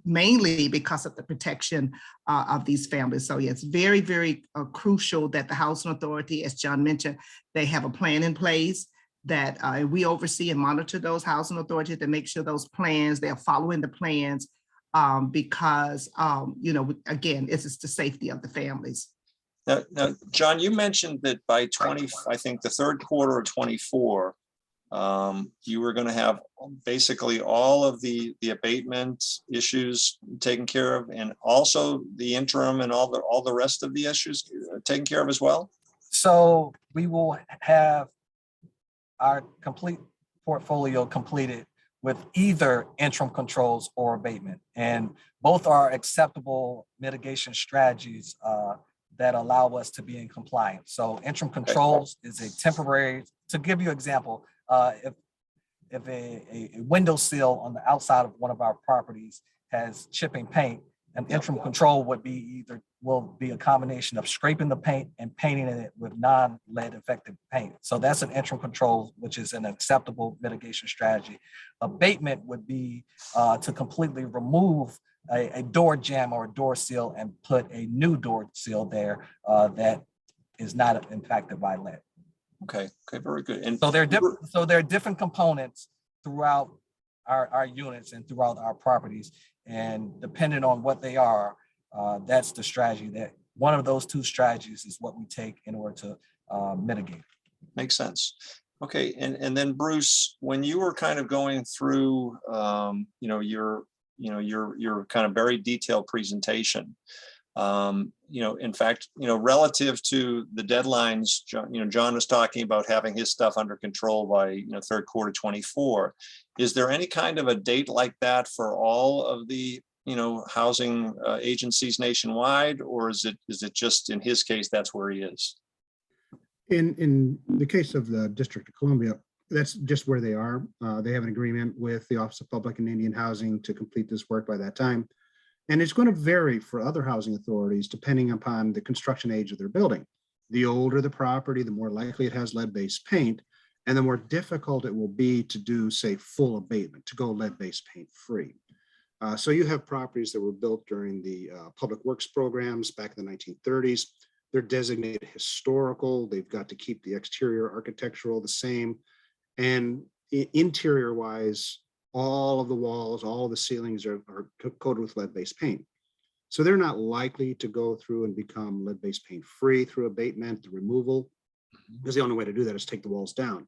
mainly because of the protection of these families. So yeah, it's very, very crucial that the housing authority, as John mentioned, they have a plan in place that we oversee and monitor those housing authorities to make sure those plans, they're following the plans because, again, it's just the safety of the families. Now, John, you mentioned that by I think the third quarter of 24, you were going to have basically all of the abatement issues taken care of, and also the interim and all the rest of the issues taken care of as well. So we will have our complete portfolio completed with either interim controls or abatement, and both are acceptable mitigation strategies that allow us to be in compliance. So interim controls is a temporary, to give you an example, if a windowsill on the outside of one of our properties has chipping paint, an interim control will be a combination of scraping the paint and painting it with non-lead effective paint. So that's an interim control, which is an acceptable mitigation strategy. Abatement would be to completely remove a door jamb or a door seal and put a new door seal there that is not impacted by lead. Okay, very good. And so there are different components throughout our units and throughout our properties, and depending on what they are, that's the strategy. That one of those two strategies is what we take in order to mitigate. Makes sense. Okay, and then Bruce, when you were kind of going through, your kind of very detailed presentation, in fact, relative to the deadlines, John was talking about having his stuff under control by, third quarter 24. Is there any kind of a date like that for all of the, housing agencies nationwide, or is it just in his case, that's where he is? In the case of the District of Columbia, that's just where they are. They have an agreement with the Office of Public and Indian Housing to complete this work by that time. And it's going to vary for other housing authorities depending upon the construction age of their building. The older the property, the more likely it has lead-based paint, and the more difficult it will be to do, say, full abatement, to go lead-based paint free. So you have properties that were built during the public works programs back in the 1930s. They're designated historical. They've got to keep the exterior architectural the same. And interior-wise, all of the walls, all of the ceilings are coated with lead-based paint. So they're not likely to go through and become lead-based paint free through abatement, the removal, because the only way to do that is take the walls down.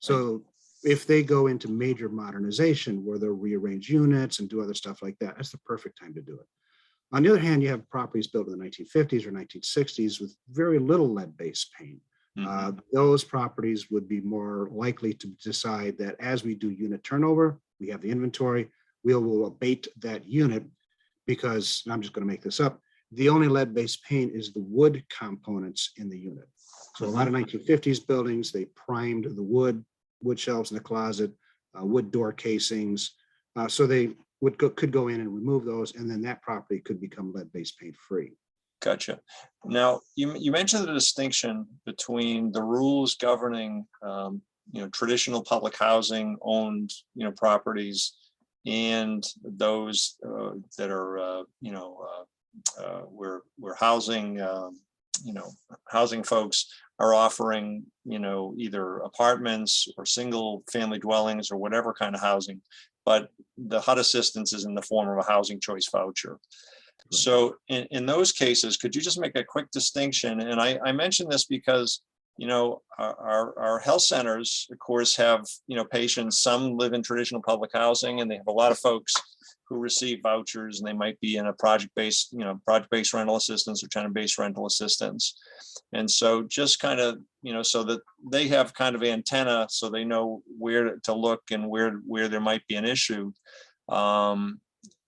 So if they go into major modernization where they'll rearrange units and do other stuff like that, that's the perfect time to do it. On the other hand, you have properties built in the 1950s or 1960s with very little lead-based paint. Those properties would be more likely to decide that as we do unit turnover, we have the inventory, we will abate that unit because, and I'm just going to make this up, the only lead-based paint is the wood components in the unit. So a lot of 1950s buildings, they primed the wood shelves in the closet, wood door casings. So they could go in and remove those, and then that property could become lead-based paint free. Gotcha. Now, you mentioned the distinction between the rules governing, traditional public housing owned, properties, and those that are, where housing, housing folks are offering, either apartments or single family dwellings or whatever kind of housing, but the HUD assistance is in the form of a housing choice voucher. So in those cases, could you just make a quick distinction? And I mention this because, our health centers, of course, have, patients, some live in traditional public housing, and they have a lot of folks who receive vouchers, and they might be in a project-based rental assistance or tenant-based rental assistance. And so just kind of, so that they have kind of antenna, so they know where to look and where there might be an issue.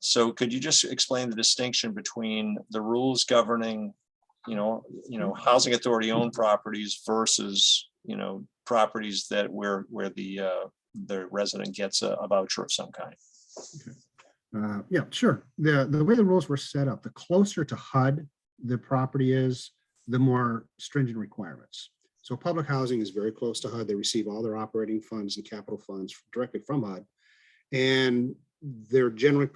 So could you just explain the distinction between the rules governing, housing authority owned properties versus, properties that where the resident gets a voucher of some kind? Okay. Yeah, sure. The way the rules were set up, the closer to HUD the property is, the more stringent requirements. So public housing is very close to HUD. They receive all their operating funds and capital funds directly from HUD. And they're generally,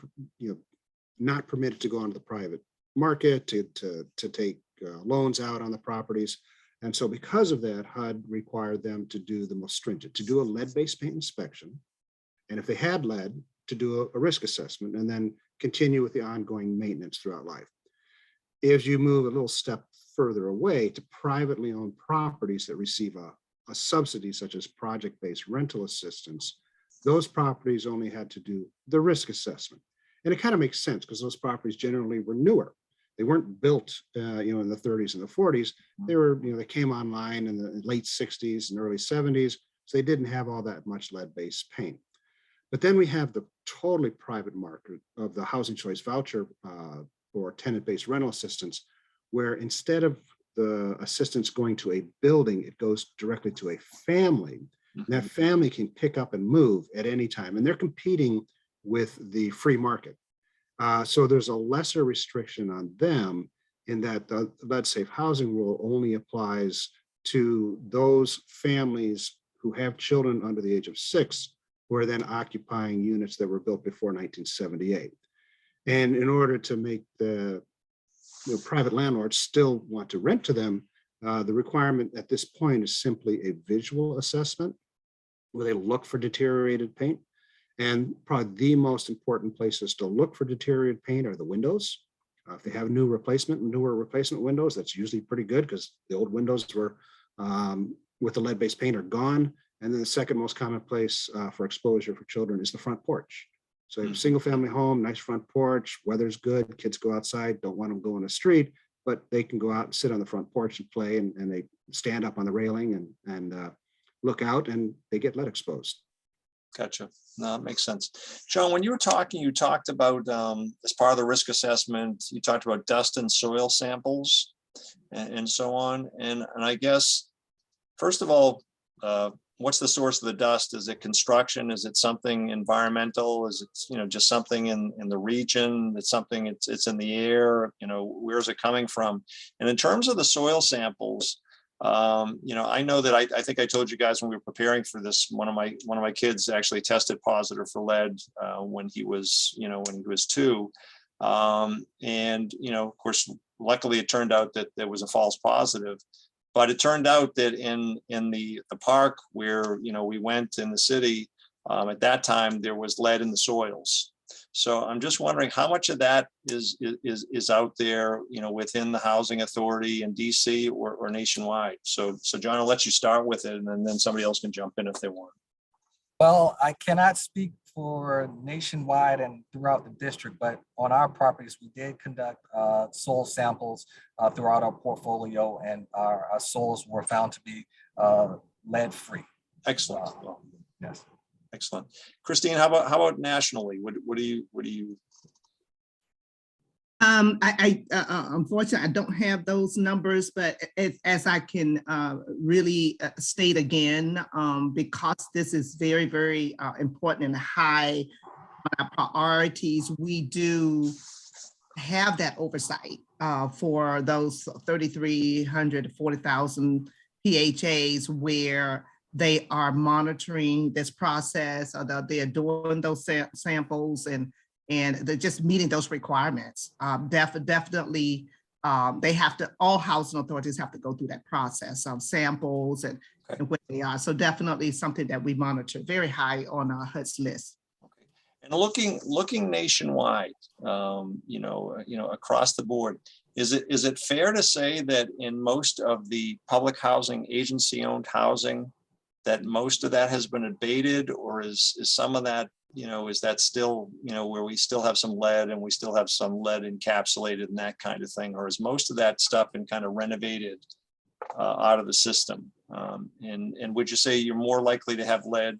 not permitted to go onto the private market to take loans out on the properties. And so because of that, HUD required them to do the most stringent, to do a lead-based paint inspection. And if they had lead, to do a risk assessment and then continue with the ongoing maintenance throughout life. As you move a little step further away to privately owned properties that receive a subsidy such as project-based rental assistance, those properties only had to do the risk assessment. And it kind of makes sense because those properties generally were newer. They weren't built, in the 30s and the 40s. They were, they came online in the late 60s and early 70s. So they didn't have all that much lead-based paint. But then we have the totally private market of the housing choice voucher or tenant-based rental assistance, where instead of the assistance going to a building, it goes directly to a family. And that family can pick up and move at any time. And they're competing with the free market. So there's a lesser restriction on them in that the lead safe housing rule only applies to those families who have children under the age of 6 who are then occupying units that were built before 1978. And in order to make the private landlords still want to rent to them, the requirement at this point is simply a visual assessment where they look for deteriorated paint. And probably the most important places to look for deteriorated paint are the windows. If they have newer replacement windows, that's usually pretty good because the old windows were with the lead-based paint are gone. And then the second most common place for exposure for children is the front porch. So you have a single family home, nice front porch, weather's good, kids go outside, don't want them to go in the street, but they can go out and sit on the front porch and play, and they stand up on the railing and look out, and they get lead exposed. Gotcha. No, that makes sense. John, when you were talking, you talked about, as part of the risk assessment, you talked about dust and soil samples and so on. And I guess, first of all, what's the source of the dust? Is it construction? Is it something environmental? Is it, just something in the region? It's something, it's in the air, where's it coming from? And in terms of the soil samples, I know that I think I told you guys when we were preparing for this, one of my kids actually tested positive for lead when he was 2. And of course, luckily it turned out that there was a false positive. But it turned out that in the park where we went in the city, at that time there was lead in the soils. So I'm just wondering how much of that is out there, within the housing authority in DC or nationwide. So John, I'll let you start with it, and then somebody else can jump in if they want. Well, I cannot speak for nationwide and throughout the district, but on our properties, we did conduct soil samples throughout our portfolio, and our soils were found to be lead-free. Excellent. Yes. Excellent. Christine, how about nationally? What do you? I unfortunately, I don't have those numbers, but as I can really state again, because this is very, very important and high on our priorities, we do have that oversight for those 3,300 to 40,000 PHAs where they are monitoring this process, or they're doing those samples and they're just meeting those requirements. Definitely, they have to, all housing authorities have to go through that process of samples and what they are. So definitely something that we monitor very high on our HUD's list. Okay. And looking nationwide, across the board, is it fair to say that in most of the public housing agency-owned housing, that most of that has been abated, or is some of that, is that still, where we still have some lead and we still have some lead encapsulated and that kind of thing, or is most of that stuff been kind of renovated out of the system? And would you say you're more likely to have lead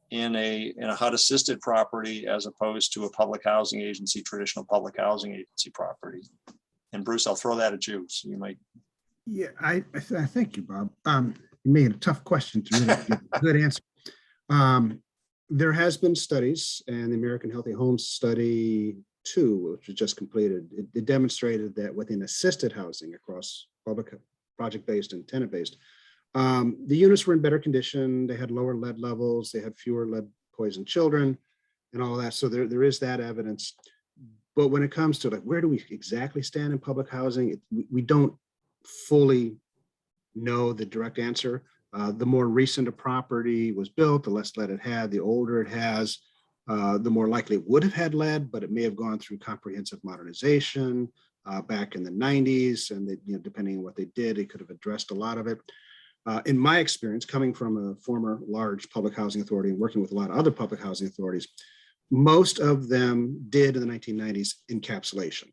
in a HUD-assisted property as opposed to a public housing agency, traditional public housing agency property? And Bruce, I'll throw that at you. So you might. Yeah, I thank you, Bob. You made a tough question to really give a good answer. There has been studies, and the American Healthy Homes Study 2, which was just completed, it demonstrated that within assisted housing across public, project-based and tenant-based, the units were in better condition. They had lower lead levels. They had fewer lead poisoned children and all of that. So there is that evidence. But when it comes to where do we exactly stand in public housing, we don't fully know the direct answer. The more recent a property was built, the less lead it had. The older it has, the more likely it would have had lead, but it may have gone through comprehensive modernization. back in the 90s, and that, depending on what they did, it could have addressed a lot of it. In my experience, coming from a former large public housing authority and working with a lot of other public housing authorities, most of them did in the 1990s encapsulation.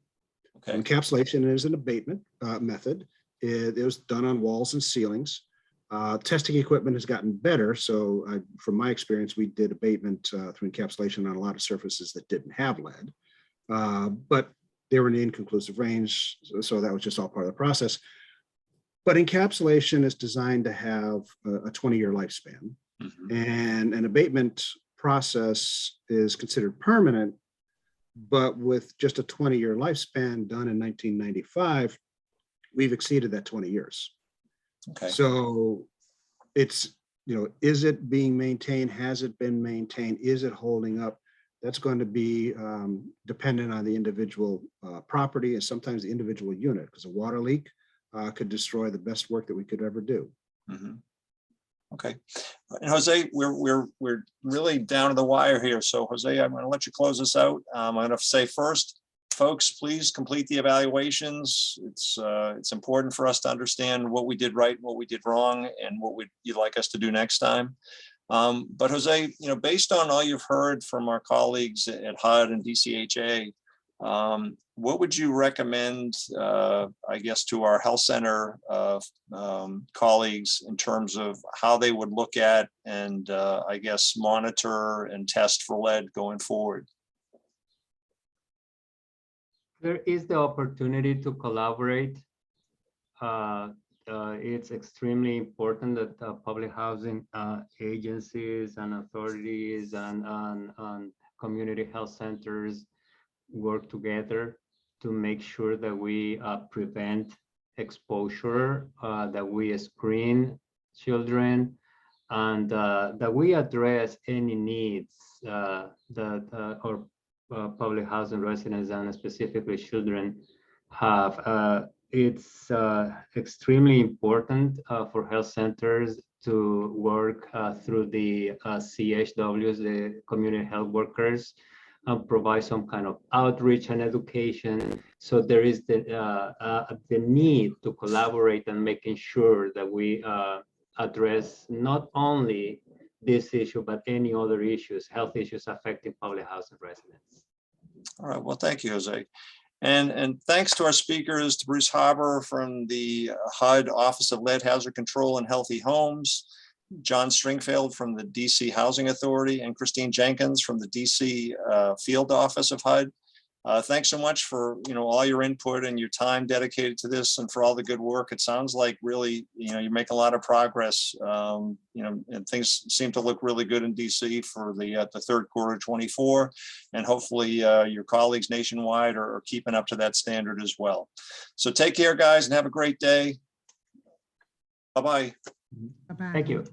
Okay. Encapsulation is an abatement method. It was done on walls and ceilings. Testing equipment has gotten better. So from my experience, we did abatement through encapsulation on a lot of surfaces that didn't have lead, but they were in the inconclusive range. So that was just all part of the process. But encapsulation is designed to have a 20-year lifespan. Mm-hmm. And an abatement process is considered permanent, but with just a 20-year lifespan done in 1995, we've exceeded that 20 years. Okay. So it's, is it being maintained? Has it been maintained? Is it holding up? That's going to be dependent on the individual property and sometimes the individual unit, because a water leak could destroy the best work that we could ever do. Mm-hmm. Okay, and Jose, we're really down to the wire here. So Jose, I'm going to let you close this out. I'm going to say first, folks, please complete the evaluations. It's important for us to understand what we did right, what we did wrong, and what would you like us to do next time. But Jose, based on all you've heard from our colleagues at HUD and DCHA, what would you recommend, I guess, to our health center colleagues in terms of how they would look at and, I guess, monitor and test for lead going forward? There is the opportunity to collaborate. It's extremely important that public housing agencies and authorities and community health centers work together to make sure that we prevent exposure, that we screen children, and that we address any needs that our public housing residents and specifically children have. It's extremely important for health centers to work through the CHWs, the community health workers, and provide some kind of outreach and education. So there is the need to collaborate and making sure that we address not only this issue, but any other issues, health issues affecting public housing residents. All right, well, thank you, Jose. And thanks to our speakers, to Bruce Haber from the HUD Office of Lead Hazard Control and Healthy Homes, John Stringfield from the DC Housing Authority, and Christine Jenkins from the DC Field Office of HUD. Thanks so much for all your input and your time dedicated to this, and for all the good work. It sounds like really you make a lot of progress. And things seem to look really good in DC for the third quarter 24, and hopefully your colleagues nationwide are keeping up to that standard as well. So take care, guys, and have a great day. Bye-bye. Bye-bye. Thank you.